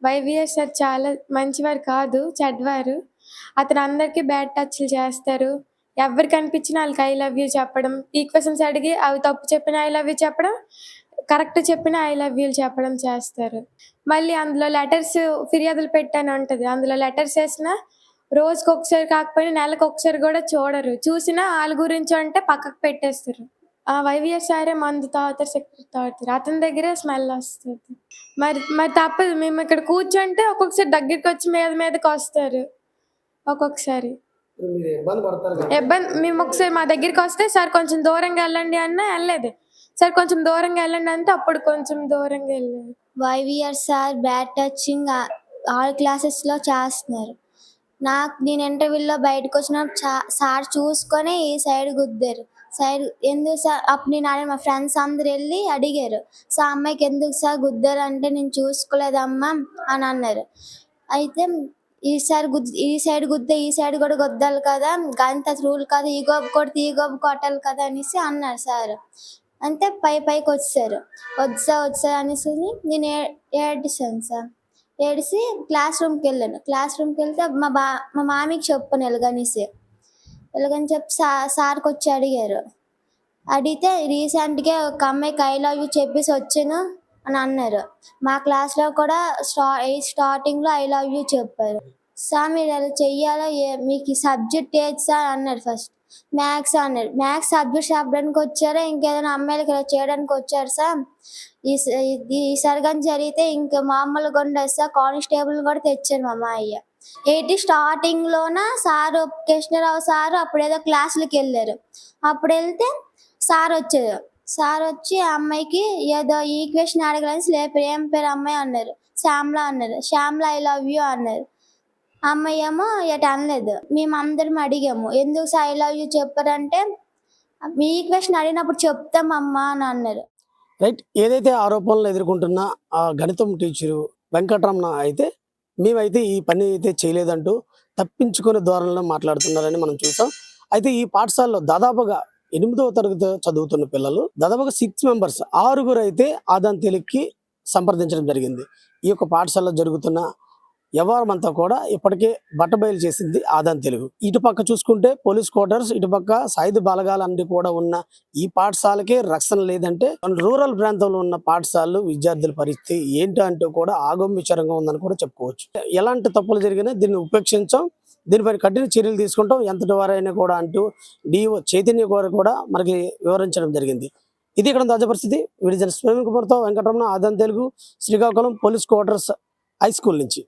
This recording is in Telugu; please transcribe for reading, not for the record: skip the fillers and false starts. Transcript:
వైవీఎస్ సార్ చాలా మంచివారు కాదు, చెడ్డవారు. అతను అందరికి బ్యాడ్ టచ్‌లు చేస్తారు. ఎవ్వరు కనిపించినా ఆళ్ళకి ఐ లవ్ యూ చెప్పడం, ఈక్వెషన్స్ అడిగి అవి తప్పు చెప్పినా ఐ లవ్ యూ చెప్పడం, కరెక్ట్ చెప్పినా ఐ లవ్ యూలు చెప్పడం చేస్తారు. మళ్ళీ అందులో లెటర్స్ ఫిర్యాదులు పెట్టని ఉంటది. అందులో లెటర్స్ ఏసినా రోజుకొకసారి కాకపోయినా నెలకొకసారి గూడా చూడరు. చూసినా ఆళ్ళ గురించి అంటే పక్కకు పెట్టేస్తారు. వైవీఎస్ సారే మందు తాగుతారు, సిగరెట్ తాగుతారు. అతని దగ్గరే స్మెల్లొస్తది. మరి మరి తప్పదు. మేమిక్కడ కూర్చుంటే ఒక్కొక్కసారి దగ్గరికొచ్చి మీదకొస్తారు ఒక్కొక్కసారి. మీరు ఇబ్బంది పడతారు కదా! మేమొకసారి మా దగ్గరికొస్తే సార్ కొంచెం దూరంగా ఎళ్ళండి అన్నా ఎళ్ళలేదు. సార్ కొంచెం దూరంగా ఎళ్ళండి అంటే అప్పుడు కొంచెం దూరంగా ఎళ్ళారు. YVR sir bad touching all క్లాసెస్‌లో చేస్తున్నారు. నేను ఇంటర్వ్యూలో బయటకొచ్చినప్పుడు సార్ చూసుకొని ఈ సైడ్ గుద్దారు. ఎందుకు సార్ అప్పుడు నేను అడిగాను, మా ఫ్రెండ్స్ అందరూ ఎళ్లి అడిగారు. సార్ అమ్మాయికి ఎందుకు సార్ గుద్దారంటే నేను చూసుకోలేదమ్మా అని అన్నారు. అయితే ఈ సైడ్ గుద్దే ఈ సైడ్ కూడా గుద్దాలి కదా! అంత రూల్ కాదు. ఈ గోబు కొడితే ఈ గోబు కొట్టాలి కదా అనేసి అన్నారు సార్. అంటే పైకొచ్చేసారు. వద్దు సార్ అనేసి నేను ఏడ్చేశాను సార్. ఏడిసి క్లాస్ రూమ్‌కెళ్ళాను. క్లాస్ రూమ్‌కెళ్తే మా మామయ్యకి చెప్పాను ఇలాగని చెప్పి సార్‌కొచ్చి అడిగారు. అడిగితే రీసెంట్‌గా ఒక అమ్మాయికి ఐ లవ్ యూ చెప్పేసి వచ్చాను అని అన్నారు. మా క్లాస్‌లో కూడా స్టార్టింగ్‌లో ఐ లవ్ యూ చెప్పారు. సార్ మీరు అలా చెయ్యాలా మీకు ఈ సబ్జెక్ట్ ఏది సార్ అన్నారు ఫస్ట్. మ్యాథ్స్ అన్నారు. మ్యాథ్స్ సబ్జెక్ట్ చెప్పడానికి వచ్చారా ఇంకేదైనా అమ్మాయిలకి ఇలా చేయడానికి వచ్చారా సార్? ఈసారి గాని జరిగితే ఇంక మామూలుగా ఉండదు సార్, కానిస్టేబుల్‌ని కూడా తెచ్చారు మా మావయ్య. స్టార్టింగ్‌లోన సారు కృష్ణారావు సారు అప్పుడేదో క్లాసులకెళ్ళారు. అప్పుడెళ్తే సారొచ్చారు. సారొచ్చి ఆ అమ్మాయికి ఏదో ఈక్వేషన్ అడగాలని లేపారు. ఏం పేరు అమ్మాయి అన్నారు. శ్యామల అన్నారు. శ్యామల ఐ లవ్ యూ అన్నారు. ఆ అమ్మాయేమో ఎటు అనలేదు. మేమందరం అడిగాము. ఎందుకు సార్ ఐ లవ్ యూ చెప్పారంటే, మీ ఈక్వేషన్ అడిగినప్పుడు చెప్తామమ్మా అని అన్నారు. రైట్. ఏదైతే ఆరోపణలు ఎదుర్కొంటున్న ఆ గణితం టీచరు వెంకటరమణ అయితే మేమైతే ఈ పని అయితే చేయలేదంటూ తప్పించుకునే ధోరణిలో మాట్లాడుతున్నారని మనం చూసాం. అయితే ఈ పాఠశాలలో దాదాపుగా 8వ తరగతి చదువుతున్న పిల్లలు దాదాపుగా 6 మెంబర్స్ 6గురు అయితే ఆదాన్ తెలుగుకి సంప్రదించడం జరిగింది. ఈ యొక్క పాఠశాలలో జరుగుతున్న వ్యవహారం అంతా కూడా ఇప్పటికే బట్టబయలు చేసింది ఆదాన్ తెలుగు. ఇటుపక్క చూసుకుంటే పోలీస్ క్వార్టర్స్, ఇటుపక్క సాయుధ బలగాలన్నీ కూడా ఉన్న ఈ పాఠశాలకే రక్షణ లేదంటే రూరల్ ప్రాంతంలో ఉన్న పాఠశాలలు విద్యార్థుల పరిస్థితి ఏంటి అంటూ కూడా ఆగమ్యచరంగా ఉందని కూడా చెప్పుకోవచ్చు. ఎలాంటి తప్పులు జరిగినా దీన్ని ఉపేక్షించాం, దీనిపైన కఠిన చర్యలు తీసుకుంటాం ఎంతటి వారైనా కూడా అంటూ డిఓ చైతన్య గారు కూడా మనకి వివరించడం జరిగింది. ఇది ఇక్కడ తాజా పరిస్థితి. వీడియో జర్నలిస్ట్ ప్రవీణ్ కుమార్తో Venkataramana, Aadhan Telugu, Srikakulam police quarters high school నుంచి.